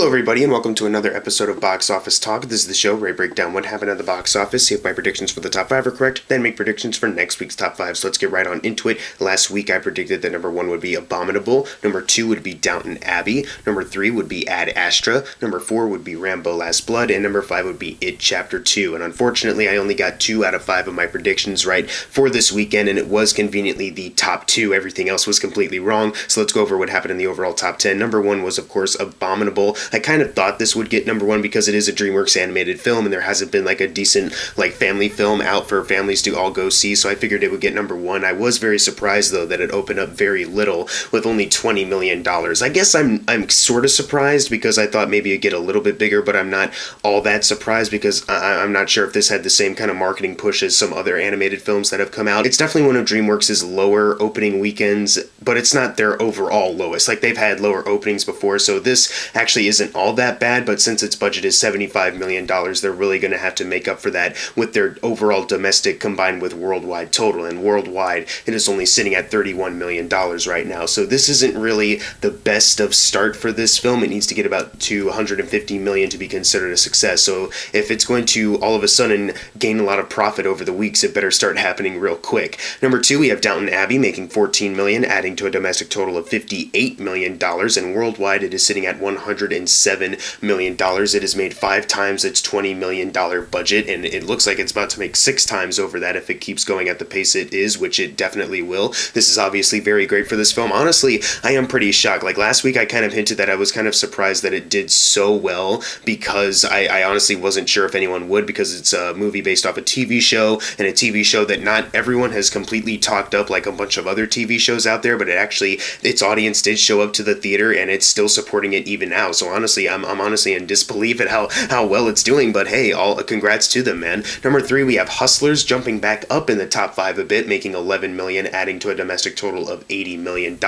Hello everybody and welcome to another episode of Box Office Talk. This is the show where I break down what happened at the box office, see if my predictions for the top 5 are correct, then make predictions for next week's top 5. So let's get right on into it. Last week I predicted that number 1 would be Abominable, number 2 would be Downton Abbey, number 3 would be Ad Astra, number 4 would be Rambo Last Blood, and number 5 would be It Chapter 2. And unfortunately I only got 2 out of 5 of my predictions right for this weekend, and it was conveniently the top 2. Everything else was completely wrong. So let's go over what happened in the overall top 10. Number 1 was of course Abominable. I kind of thought this would get number 1 because it is a DreamWorks animated film and there hasn't been like a decent like family film out for families to all go see, so I figured it would get number 1. I was very surprised though that it opened up very little with only $20 million. I guess I'm sort of surprised because I thought maybe it'd get a little bit bigger, but I'm not all that surprised because I'm not sure if this had the same kind of marketing push as some other animated films that have come out. It's definitely one of DreamWorks' lower opening weekends, but it's not their overall lowest. Like they've had lower openings before, so this actually isn't all that bad, but since its budget is $75 million, they're really going to have to make up for that with their overall domestic combined with worldwide total, and worldwide it is only sitting at $31 million right now. So this isn't really the best of start for this film. It needs to get about to $150 million to be considered a success. So if it's going to all of a sudden gain a lot of profit over the weeks, it better start happening real quick. Number 2, we have Downton Abbey making $14 million, adding to a domestic total of $58 million, and worldwide it is sitting at $107 million. It has made 5 times its $20 million budget, and it looks like it's about to make 6 times over that if it keeps going at the pace it is, which it definitely will. This is obviously very great for this film. Honestly, I am pretty shocked. Like last week I kind of hinted that I was kind of surprised that it did so well because I honestly wasn't sure if anyone would, because it's a movie based off a TV show, and a TV show that not everyone has completely talked up like a bunch of other TV shows out there, but its audience did show up to the theater and it's still supporting it even now. So honestly, I'm honestly in disbelief at how well it's doing, but hey, all congrats to them, man. Number 3, we have Hustlers jumping back up in the top 5 a bit, making $11 million, adding to a domestic total of $80 million.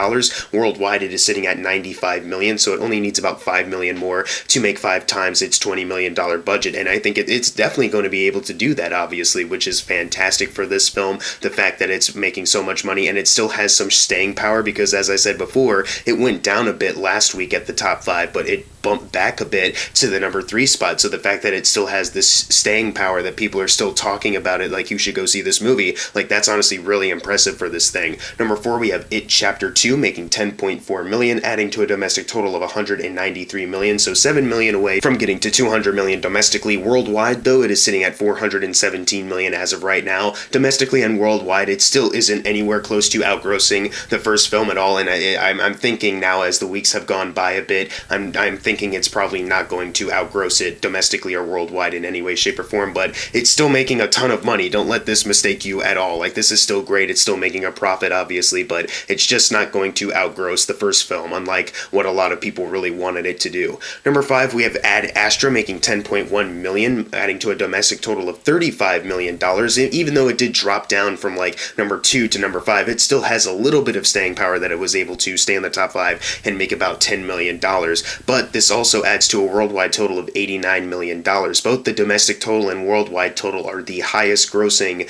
Worldwide, it is sitting at $95 million, so it only needs about $5 million more to make 5 times its $20 million budget, and I think it's definitely going to be able to do that, obviously, which is fantastic for this film, the fact that it's making so much money, and it still has some staying power, because as I said before, it went down a bit last week at the top 5, but it bumped back a bit to the number 3 spot. So the fact that it still has this staying power, that people are still talking about it like you should go see this movie, like that's honestly really impressive for this thing. Number 4, we have It Chapter 2 making $10.4 million, adding to a domestic total of $193 million, so $7 million away from getting to $200 million domestically. Worldwide though, it is sitting at $417 million as of right now. Domestically and worldwide, it still isn't anywhere close to outgrossing the first film at all, and I'm thinking now as the weeks have gone by a bit, I'm thinking it's probably not going to outgross it domestically or worldwide in any way, shape, or form, but it's still making a ton of money. Don't let this mistake you at all. Like, this is still great. It's still making a profit, obviously, but it's just not going to outgross the first film, unlike what a lot of people really wanted it to do. Number 5, we have Ad Astra making $10.1 million, adding to a domestic total of $35 million. Even though it did drop down from like number 2 to number 5, it still has a little bit of staying power that it was able to stay in the top 5 and make about $10 million. But this also adds to a worldwide total of $89 million. Both the domestic total and worldwide total are the highest grossing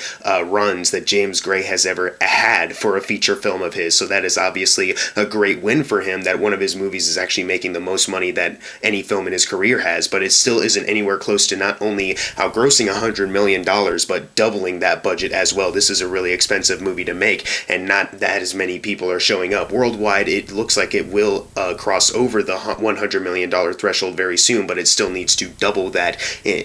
runs that James Gray has ever had for a feature film of his, so that is obviously a great win for him, that one of his movies is actually making the most money that any film in his career has, but it still isn't anywhere close to not only outgrossing $100 million, but doubling that budget as well. This is a really expensive movie to make, and not that as many people are showing up. Worldwide, it looks like it will cross over the $100 million threshold very soon, but it still needs to double that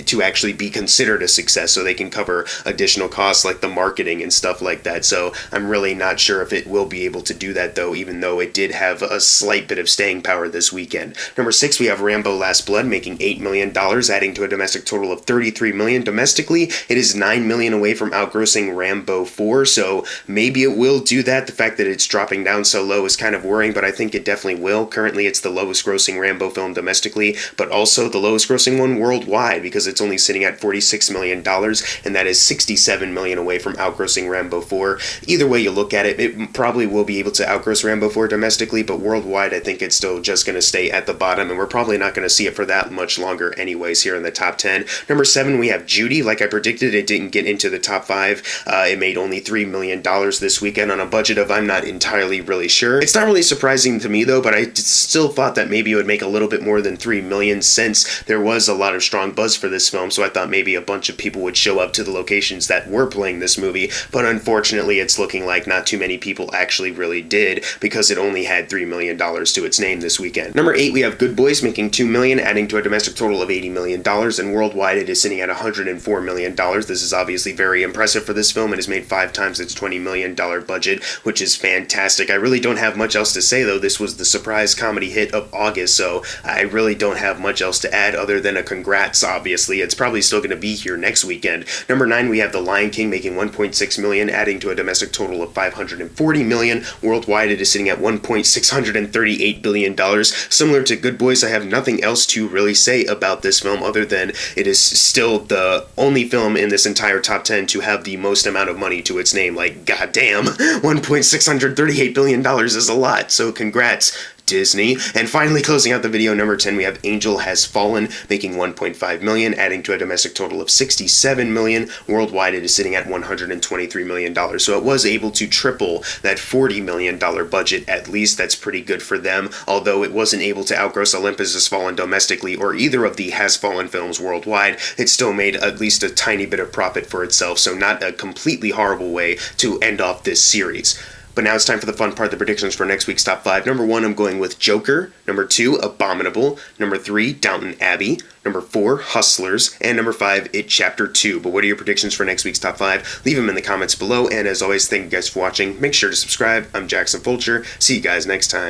to actually be considered a success, so they can cover additional costs like the marketing and stuff like that. So I'm really not sure if it will be able to do that though, even though it did have a slight bit of staying power this weekend. Number 6, we have Rambo Last Blood making $8 million, adding to a domestic total of $33 million. Domestically, it is $9 million away from outgrossing Rambo 4, so maybe it will do that. The fact that it's dropping down so low is kind of worrying, but I think it definitely will. Currently, it's the lowest grossing Rambo film domestically, but also the lowest grossing one worldwide, because it's only sitting at $46 million, and that is $67 million away from outgrossing Rambo 4. Either way you look at it, it probably will be able to outgross Rambo 4 domestically, but worldwide I think it's still just going to stay at the bottom, and we're probably not going to see it for that much longer anyways here in the top 10. Number 7, we have Judy. Like I predicted, it didn't get into the top 5. It made only $3 million this weekend on a budget of I'm not entirely really sure. It's not really surprising to me though, but I still thought that maybe it would make a little bit bit more than 3 million, since there was a lot of strong buzz for this film, so I thought maybe a bunch of people would show up to the locations that were playing this movie, but unfortunately it's looking like not too many people actually really did, because it only had $3 million to its name this weekend. Number 8, we have Good Boys, making $2 million, adding to a domestic total of $80 million, and worldwide it is sitting at $104 million. This is obviously very impressive for this film. It has made 5 times its $20 million budget, which is fantastic. I really don't have much else to say, though. This was the surprise comedy hit of August, so I really don't have much else to add other than a congrats, obviously. It's probably still going to be here next weekend. Number 9, we have The Lion King, making $1.6 million, adding to a domestic total of $540 million. Worldwide, it is sitting at $1.638 billion. Similar to Good Boys, I have nothing else to really say about this film other than it is still the only film in this entire top 10 to have the most amount of money to its name. Like, goddamn, $1.638 billion is a lot, so congrats, Disney. And finally, closing out the video, number 10, we have Angel Has Fallen, making $1.5 million, adding to a domestic total of $67 million. Worldwide, it is sitting at $123 million. So it was able to triple that $40 million budget at least. That's pretty good for them, although it wasn't able to outgross Olympus Has Fallen domestically or either of the Has Fallen films worldwide. It still made at least a tiny bit of profit for itself, so not a completely horrible way to end off this series. But now it's time for the fun part, the predictions for next week's top 5. Number 1, I'm going with Joker. Number 2, Abominable. Number 3, Downton Abbey. Number 4, Hustlers. And number 5, It Chapter 2. But what are your predictions for next week's top 5? Leave them in the comments below. And as always, thank you guys for watching. Make sure to subscribe. I'm Jackson Fulcher. See you guys next time.